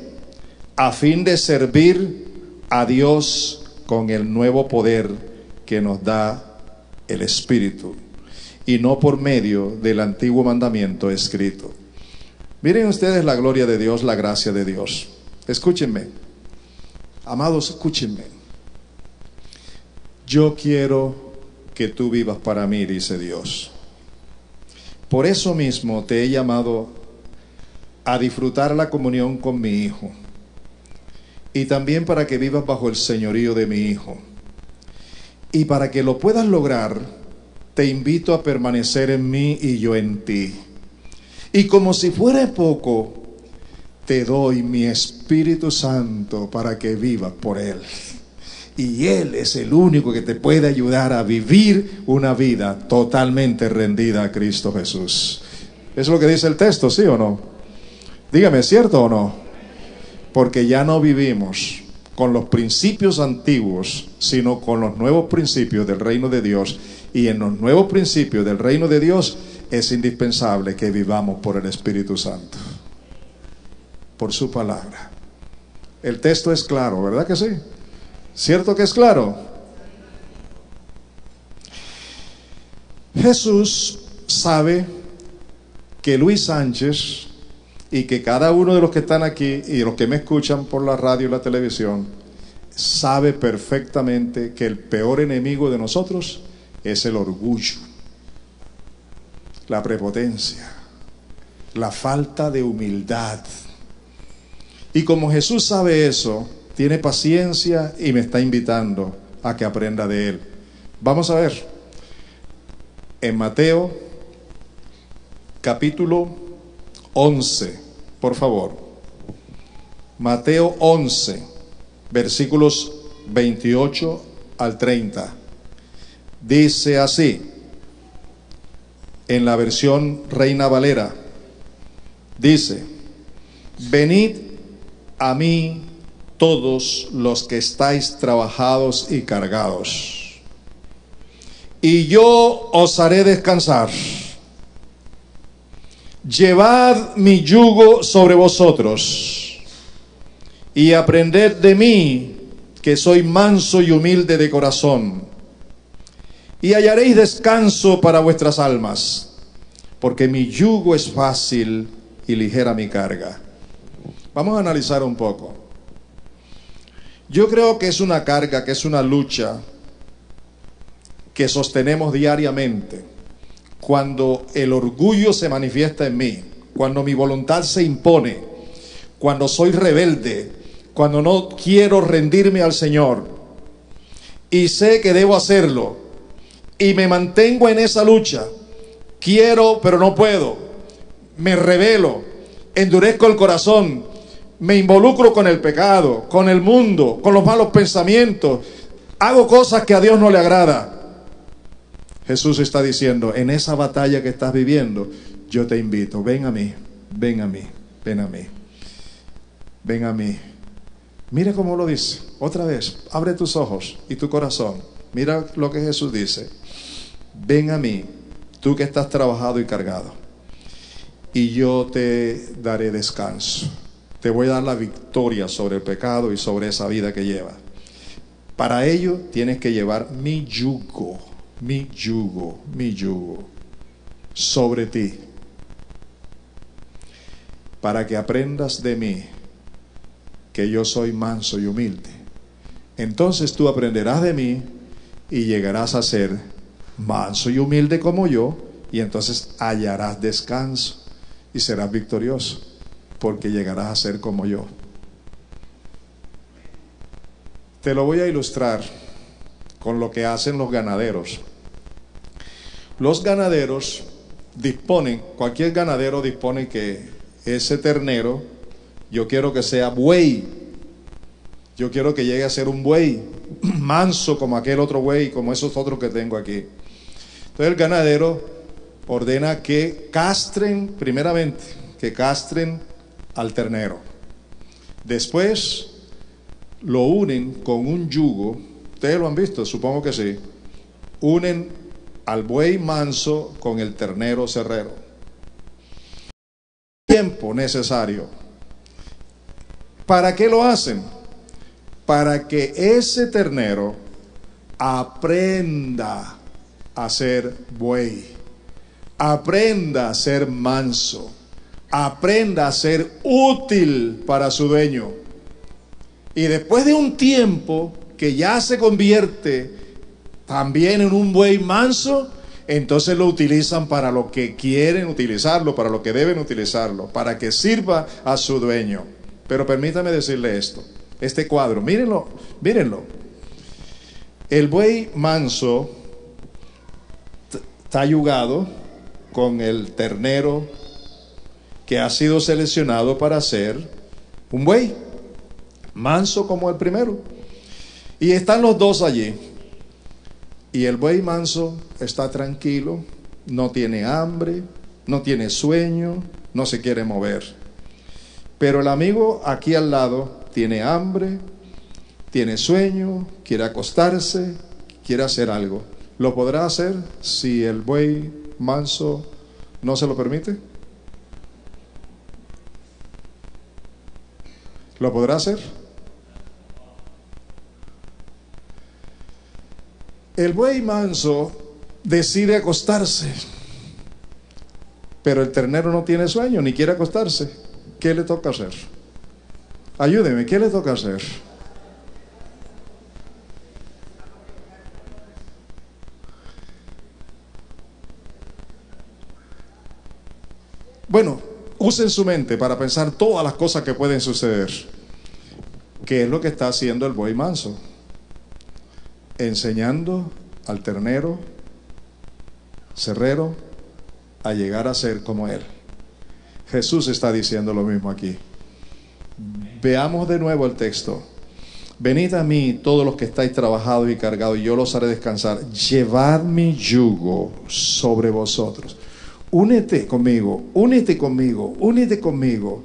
a fin de servir a Dios con el nuevo poder que nos da el Espíritu, y no por medio del antiguo mandamiento escrito. Miren ustedes la gloria de Dios, la gracia de Dios. Escúchenme, amados, escúchenme. Yo quiero que tú vivas para mí, dice Dios. Por eso mismo te he llamado a disfrutar la comunión con mi Hijo, y también para que vivas bajo el señorío de mi Hijo. Y para que lo puedas lograr, te invito a permanecer en mí y yo en ti. Y como si fuera poco, te doy mi Espíritu Santo para que vivas por Él. Y Él es el único que te puede ayudar a vivir una vida totalmente rendida a Cristo Jesús. ¿Es lo que dice el texto, sí o no? Dígame, ¿cierto o no? Porque ya no vivimos con los principios antiguos, sino con los nuevos principios del reino de Dios. Y en los nuevos principios del reino de Dios es indispensable que vivamos por el Espíritu Santo, por su palabra. El texto es claro, ¿verdad que sí? ¿Cierto que es claro? Jesús sabe que Luis Sánchez y que cada uno de los que están aquí y los que me escuchan por la radio y la televisión sabe perfectamente que el peor enemigo de nosotros es el orgullo, la prepotencia, la falta de humildad. Y como Jesús sabe eso, tiene paciencia y me está invitando a que aprenda de Él. Vamos a ver, en Mateo capítulo 11, por favor. Mateo 11, versículos 28 al 30. Dice así, en la versión Reina Valera, dice: venid a mí todos los que estáis trabajados y cargados, y yo os haré descansar. Llevad mi yugo sobre vosotros, y aprended de mí, que soy manso y humilde de corazón, y hallaréis descanso para vuestras almas, porque mi yugo es fácil y ligera mi carga. Vamos a analizar un poco. Yo creo que es una carga, que es una lucha que sostenemos diariamente. Cuando el orgullo se manifiesta en mí, cuando mi voluntad se impone, cuando soy rebelde, cuando no quiero rendirme al Señor y sé que debo hacerlo y me mantengo en esa lucha, quiero pero no puedo, me rebelo, endurezco el corazón, me involucro con el pecado, con el mundo, con los malos pensamientos, hago cosas que a Dios no le agrada. Jesús está diciendo, en esa batalla que estás viviendo, yo te invito, ven a mí, ven a mí, ven a mí, ven a mí. Mira cómo lo dice, otra vez, abre tus ojos y tu corazón. Mira lo que Jesús dice, ven a mí, tú que estás trabajado y cargado, y yo te daré descanso. Te voy a dar la victoria sobre el pecado y sobre esa vida que llevas. Para ello tienes que llevar mi yugo sobre ti, para que aprendas de mí que yo soy manso y humilde. Entonces tú aprenderás de mí y llegarás a ser manso y humilde como yo, y entonces hallarás descanso y serás victorioso, porque llegarás a ser como yo. Te lo voy a ilustrar con lo que hacen los ganaderos. Los ganaderos disponen, cualquier ganadero dispone que ese ternero, yo quiero que sea buey, yo quiero que llegue a ser un buey manso como aquel otro buey, como esos otros que tengo aquí. Entonces el ganadero ordena que castren, primeramente, que castren al ternero. Después lo unen con un yugo. Ustedes lo han visto, supongo que sí. Unen al buey manso con el ternero cerrero. Tiempo necesario. ¿Para qué lo hacen? Para que ese ternero aprenda a ser buey, aprenda a ser manso, aprenda a ser útil para su dueño. Y después de un tiempo que ya se convierte también en un buey manso, entonces lo utilizan para lo que quieren utilizarlo, para lo que deben utilizarlo, para que sirva a su dueño. Pero permítame decirle esto, este cuadro, mírenlo, mírenlo. El buey manso está yugado con el ternero que ha sido seleccionado para ser un buey manso como el primero. Y están los dos allí. Y el buey manso está tranquilo, no tiene hambre, no tiene sueño, no se quiere mover. Pero el amigo aquí al lado tiene hambre, tiene sueño, quiere acostarse, quiere hacer algo. ¿Lo podrá hacer si el buey manso no se lo permite? ¿Lo podrá hacer? El buey manso decide acostarse, pero el ternero no tiene sueño ni quiere acostarse. ¿Qué le toca hacer? Ayúdeme, ¿qué le toca hacer? Bueno, usen su mente para pensar todas las cosas que pueden suceder. ¿Qué es lo que está haciendo el buey manso? Enseñando al ternero cerrero a llegar a ser como él. Jesús está diciendo lo mismo aquí. Veamos de nuevo el texto. Venid a mí todos los que estáis trabajados y cargados, y yo los haré descansar. Llevad mi yugo sobre vosotros. Únete conmigo, únete conmigo, únete conmigo.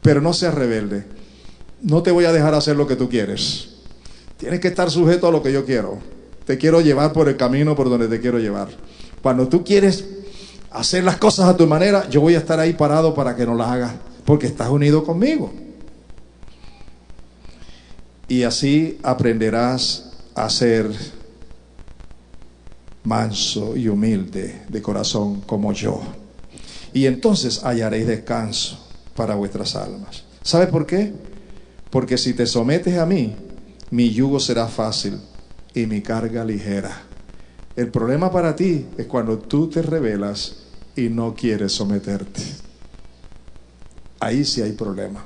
Pero no seas rebelde. No te voy a dejar hacer lo que tú quieres. Tienes que estar sujeto a lo que yo quiero. Te quiero llevar por el camino por donde te quiero llevar. Cuando tú quieres hacer las cosas a tu manera, yo voy a estar ahí parado para que no las hagas, porque estás unido conmigo. Y así aprenderás a ser manso y humilde de corazón como yo. Y entonces hallaréis descanso para vuestras almas. ¿Sabe por qué? Porque si te sometes a mí, mi yugo será fácil y mi carga ligera. El problema para ti es cuando tú te rebelas y no quieres someterte. Ahí sí hay problema.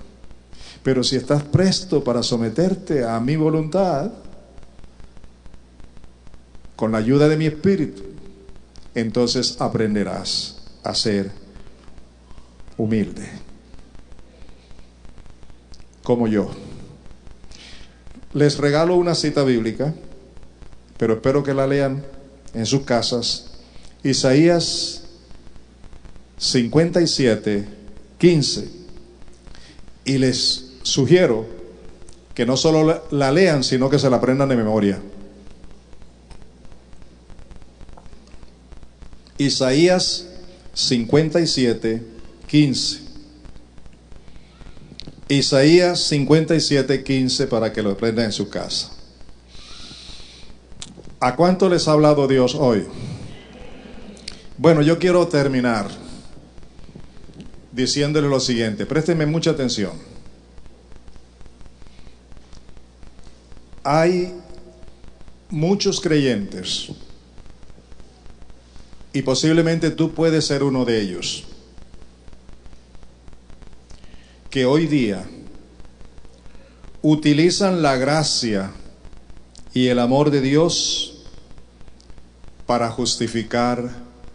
Pero si estás presto para someterte a mi voluntad, con la ayuda de mi espíritu, entonces aprenderás a ser humilde, como yo. Les regalo una cita bíblica, pero espero que la lean en sus casas. Isaías 57:15. Y les sugiero que no solo la lean, sino que se la aprendan de memoria. Isaías 57:15. Isaías 57:15, para que lo aprendan en su casa. ¿A cuánto les ha hablado Dios hoy? Bueno, yo quiero terminar diciéndole lo siguiente. Préstenme mucha atención. Hay muchos creyentes, y posiblemente tú puedes ser uno de ellos, que hoy día utilizan la gracia y el amor de Dios para justificar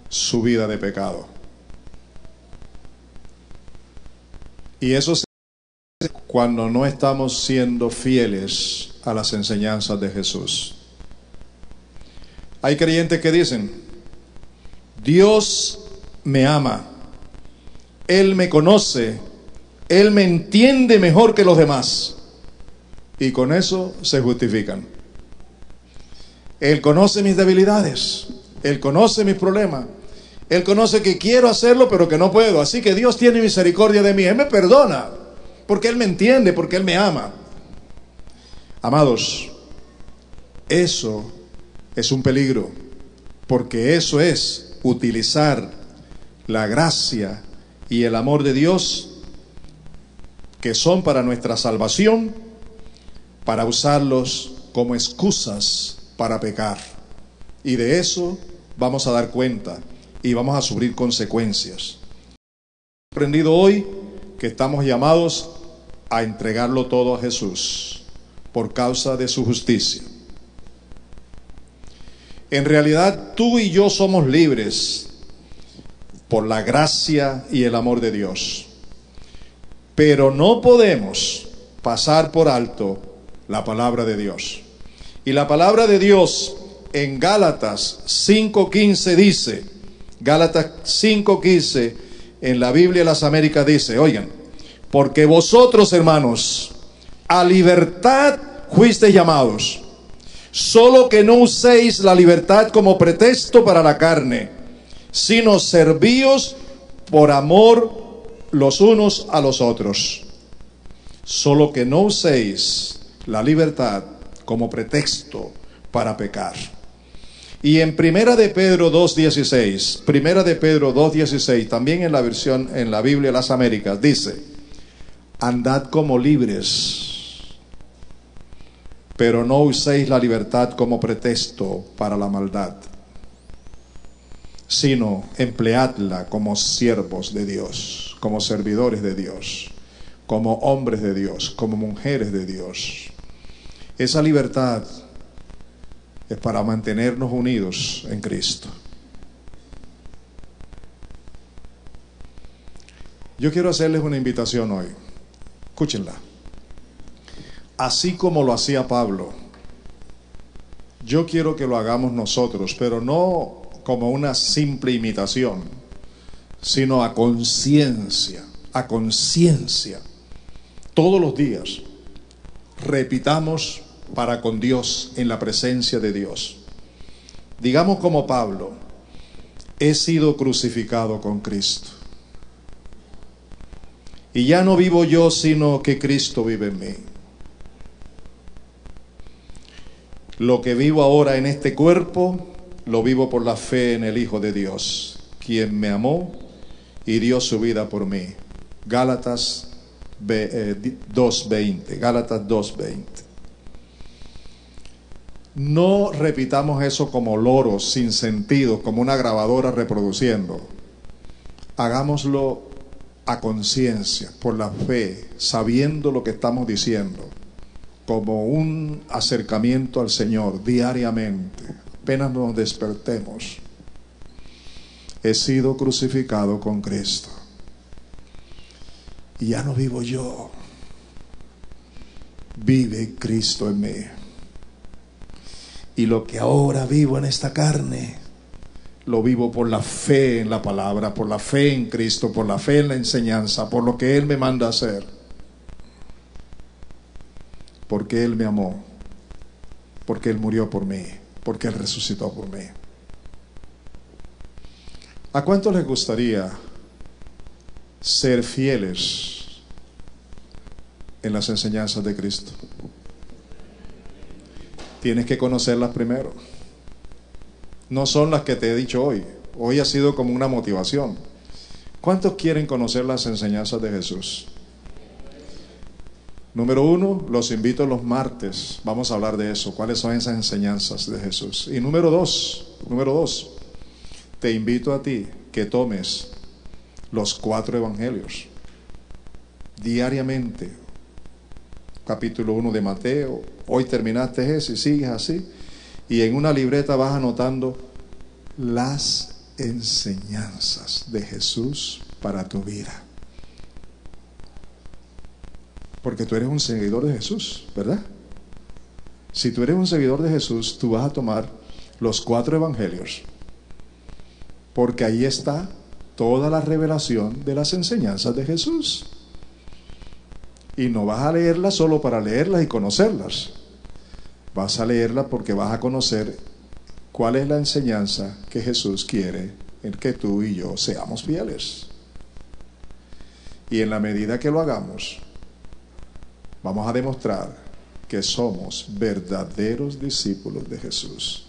su vida de pecado. Y eso se hace cuando no estamos siendo fieles a las enseñanzas de Jesús. Hay creyentes que dicen: Dios me ama, Él me conoce, Él me entiende mejor que los demás. Y con eso se justifican. Él conoce mis debilidades, Él conoce mis problemas, Él conoce que quiero hacerlo pero que no puedo. Así que Dios tiene misericordia de mí, Él me perdona, porque Él me entiende, porque Él me ama. Amados, eso es un peligro, porque eso es utilizar la gracia y el amor de Dios, que son para nuestra salvación, para usarlos como excusas para pecar. Y de eso vamos a dar cuenta y vamos a sufrir consecuencias. He aprendido hoy que estamos llamados a entregarlo todo a Jesús por causa de su justicia. En realidad, tú y yo somos libres por la gracia y el amor de Dios. Pero no podemos pasar por alto la palabra de Dios. Y la palabra de Dios en Gálatas 5:15 dice, Gálatas 5:15 en la Biblia de las Américas dice, oigan, porque vosotros, hermanos, a libertad fuisteis llamados, solo que no uséis la libertad como pretexto para la carne, sino servíos por amor los unos a los otros. Solo que no uséis la libertad como pretexto para pecar. Y en Primera de Pedro 2:16, Primera de Pedro 2:16, también en la versión, en la Biblia de las Américas, dice, andad como libres, pero no uséis la libertad como pretexto para la maldad, sino empleadla como siervos de Dios, como servidores de Dios, como hombres de Dios, como mujeres de Dios. Esa libertad es para mantenernos unidos en Cristo. Yo quiero hacerles una invitación hoy. Escúchenla. Así como lo hacía Pablo, yo quiero que lo hagamos nosotros, pero no como una simple imitación, sino a conciencia, todos los días. Repitamos para con Dios, en la presencia de Dios. Digamos como Pablo, he sido crucificado con Cristo. Y ya no vivo yo, sino que Cristo vive en mí. Lo que vivo ahora en este cuerpo, lo vivo por la fe en el Hijo de Dios, quien me amó y dio su vida por mí. Gálatas 2:20. Gálatas 2:20. No repitamos eso como loros sin sentido, como una grabadora reproduciendo. Hagámoslo a conciencia, por la fe, sabiendo lo que estamos diciendo, como un acercamiento al Señor diariamente, apenas nos despertemos. He sido crucificado con Cristo. Y ya no vivo yo. Vive Cristo en mí. Y lo que ahora vivo en esta carne, lo vivo por la fe en la palabra, por la fe en Cristo, por la fe en la enseñanza, por lo que Él me manda a hacer. Porque Él me amó, porque Él murió por mí, porque Él resucitó por mí. ¿A cuántos les gustaría ser fieles en las enseñanzas de Cristo? Tienes que conocerlas primero. No son las que te he dicho hoy. Hoy ha sido como una motivación. ¿Cuántos quieren conocer las enseñanzas de Jesús? Número 1, los invito los martes. Vamos a hablar de eso. ¿Cuáles son esas enseñanzas de Jesús? Y número dos, te invito a ti que tomes los 4 evangelios diariamente. Capítulo 1 de Mateo. Hoy terminaste ese y sigues así. Y en una libreta vas anotando las enseñanzas de Jesús para tu vida. Porque tú eres un seguidor de Jesús, ¿verdad? Si tú eres un seguidor de Jesús, tú vas a tomar los 4 evangelios. Porque ahí está toda la revelación de las enseñanzas de Jesús. Y no vas a leerlas solo para leerlas y conocerlas. Vas a leerlas porque vas a conocer cuál es la enseñanza que Jesús quiere en que tú y yo seamos fieles. Y en la medida que lo hagamos, vamos a demostrar que somos verdaderos discípulos de Jesús.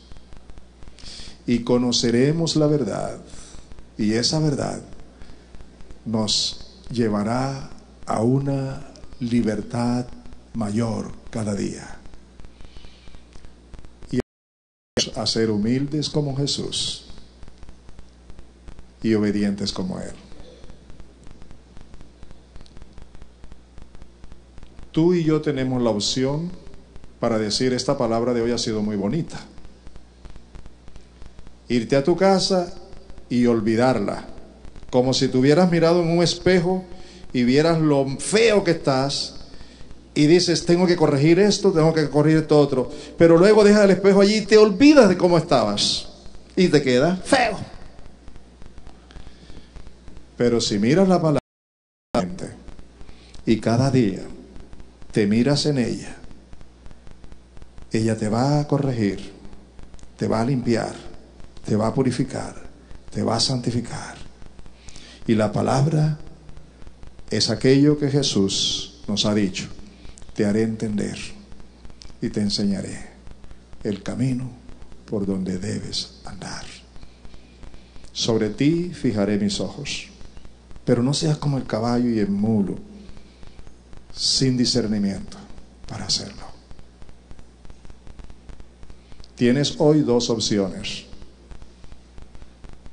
Y conoceremos la verdad. Y esa verdad nos llevará a una libertad mayor cada día. Y a ser humildes como Jesús y obedientes como Él. Tú y yo tenemos la opción para decir: esta palabra de hoy ha sido muy bonita. Irte a tu casa y olvidarla, como si te hubieras mirado en un espejo y vieras lo feo que estás y dices: tengo que corregir esto, tengo que corregir esto otro, pero luego dejas el espejo allí y te olvidas de cómo estabas y te queda feo. Pero si miras la palabra y cada día te miras en ella, ella te va a corregir, te va a limpiar, te va a purificar, te va a santificar. Y la palabra es aquello que Jesús nos ha dicho: te haré entender y te enseñaré el camino por donde debes andar. Sobre ti fijaré mis ojos, pero no seas como el caballo y el mulo, sin discernimiento para hacerlo. Tienes hoy 2 opciones: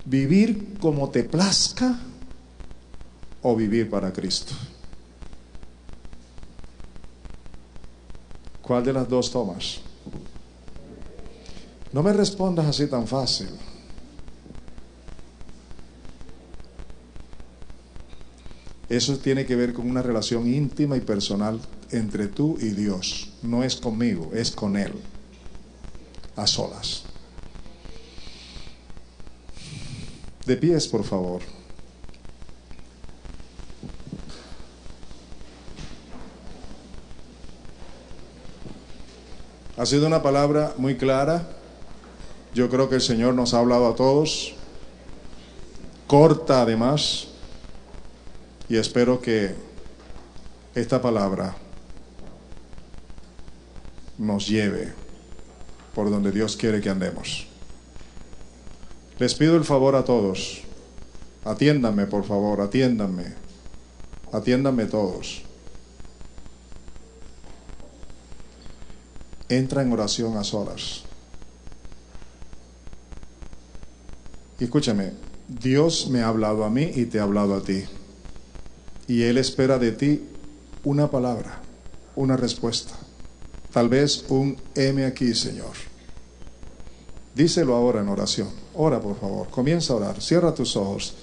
vivir como te plazca o vivir para Cristo. ¿Cuál de las 2 tomas? No me respondas así tan fácil. Eso tiene que ver con una relación íntima y personal entre tú y Dios. No es conmigo, es con Él, a solas. De pies, por favor. Ha sido una palabra muy clara. Yo creo que el Señor nos ha hablado a todos. Corta además. Y espero que esta palabra nos lleve por donde Dios quiere que andemos. Les pido el favor a todos. Atiéndanme, por favor, atiéndanme. Atiéndanme todos. Entra en oración a solas. Y escúchame, Dios me ha hablado a mí y te ha hablado a ti. Y Él espera de ti una palabra, una respuesta. Tal vez un heme aquí, Señor. Díselo ahora en oración. Ora, por favor. Comienza a orar. Cierra tus ojos.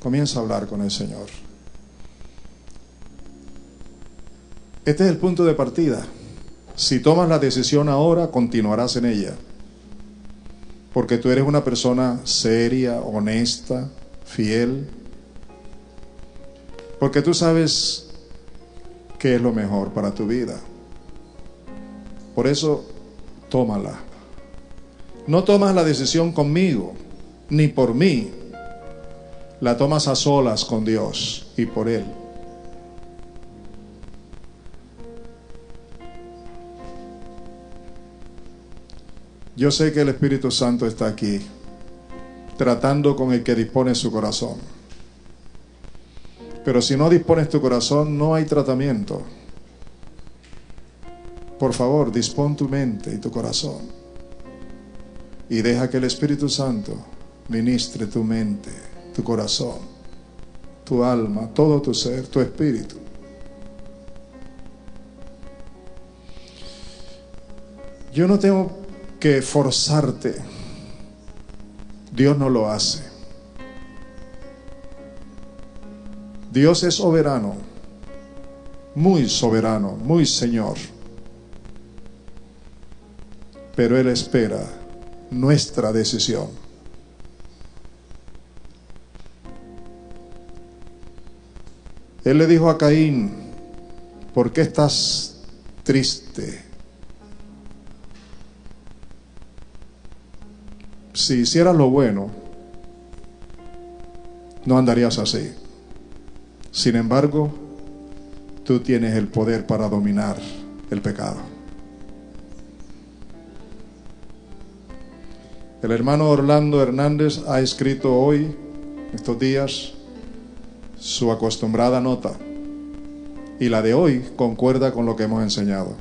Comienza a hablar con el Señor. Este es el punto de partida. Si tomas la decisión ahora, continuarás en ella. Porque tú eres una persona seria, honesta, fiel. Porque tú sabes qué es lo mejor para tu vida. Por eso, tómala. No tomas la decisión conmigo, ni por mí. La tomas a solas con Dios y por Él. Yo sé que el Espíritu Santo está aquí, tratando con el que dispone su corazón. Pero si no dispones tu corazón, no hay tratamiento. Por favor, dispón tu mente y tu corazón. Y deja que el Espíritu Santo ministre tu mente, tu corazón, tu alma, todo tu ser, tu espíritu. Yo no tengo que forzarte. Dios no lo hace. Dios es soberano, muy Señor. Pero Él espera nuestra decisión. Él le dijo a Caín: ¿por qué estás triste? Si hicieras lo bueno, no andarías así. Sin embargo, tú tienes el poder para dominar el pecado. El hermano Orlando Hernández ha escrito hoy, estos días, su acostumbrada nota. Y la de hoy concuerda con lo que hemos enseñado.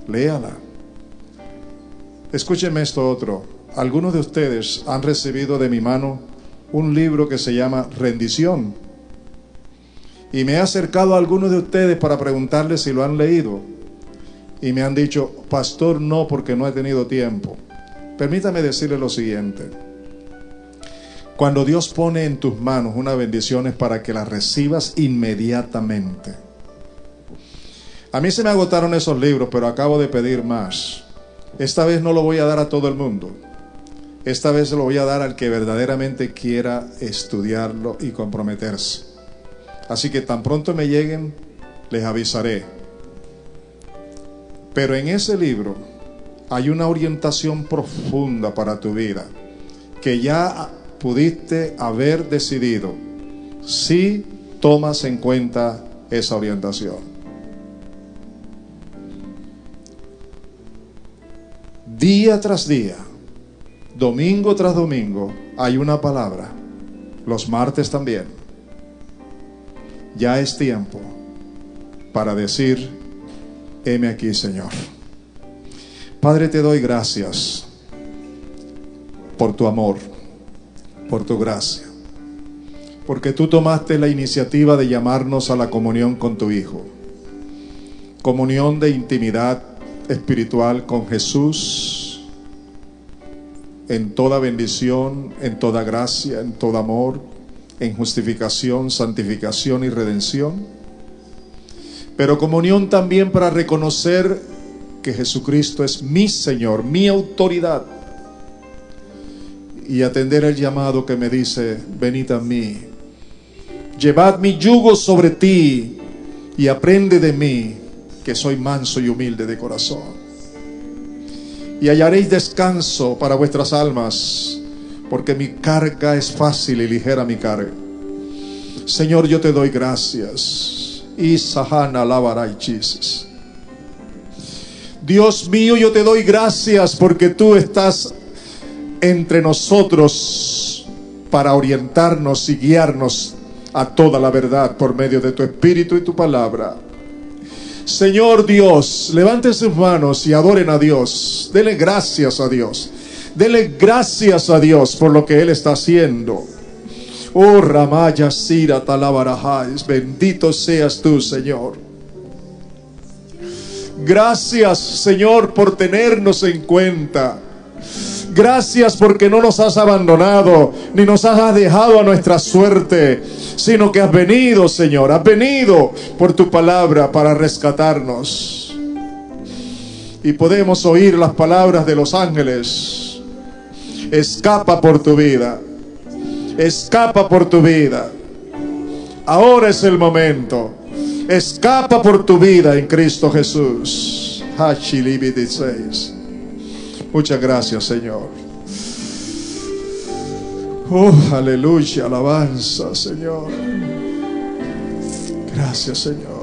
Léala. Escúchenme esto otro. Algunos de ustedes han recibido de mi mano un libro que se llama Rendición. Y me he acercado a algunos de ustedes para preguntarles si lo han leído. Y me han dicho: pastor, no, porque no he tenido tiempo. Permítame decirle lo siguiente. Cuando Dios pone en tus manos una bendición es para que la recibas inmediatamente. A mí se me agotaron esos libros, pero acabo de pedir más. Esta vez no lo voy a dar a todo el mundo. Esta vez se lo voy a dar al que verdaderamente quiera estudiarlo y comprometerse. Así que tan pronto me lleguen, les avisaré. Pero en ese libro hay una orientación profunda para tu vida, que ya pudiste haber decidido si tomas en cuenta esa orientación. Día tras día, domingo tras domingo, hay una palabra. Los martes también. Ya es tiempo para decir: heme aquí, Señor. Padre, te doy gracias por tu amor, por tu gracia, porque tú tomaste la iniciativa de llamarnos a la comunión con tu Hijo, comunión de intimidad espiritual con Jesús, en toda bendición, en toda gracia, en todo amor, en justificación, santificación y redención, pero comunión también para reconocer que Jesucristo es mi Señor, mi autoridad, y atender el llamado que me dice: venid a mí, llevad mi yugo sobre ti y aprende de mí, que soy manso y humilde de corazón, y hallaréis descanso para vuestras almas, porque mi carga es fácil y ligera mi carga. Señor, yo te doy gracias. Y Sahana Lavaray Jesus. Dios mío, yo te doy gracias porque tú estás entre nosotros para orientarnos y guiarnos a toda la verdad por medio de tu Espíritu y tu palabra. Señor Dios, levanten sus manos y adoren a Dios. Denle gracias a Dios. Denle gracias a Dios por lo que Él está haciendo. Oh, Ramaya Sira Talabarajáis, bendito seas tú, Señor. Gracias, Señor, por tenernos en cuenta. Gracias porque no nos has abandonado, ni nos has dejado a nuestra suerte, sino que has venido, Señor, has venido por tu palabra para rescatarnos. Y podemos oír las palabras de los ángeles. Escapa por tu vida. Escapa por tu vida. Ahora es el momento. Escapa por tu vida en Cristo Jesús. Muchas gracias, Señor. Aleluya, alabanza, Señor. Gracias, Señor.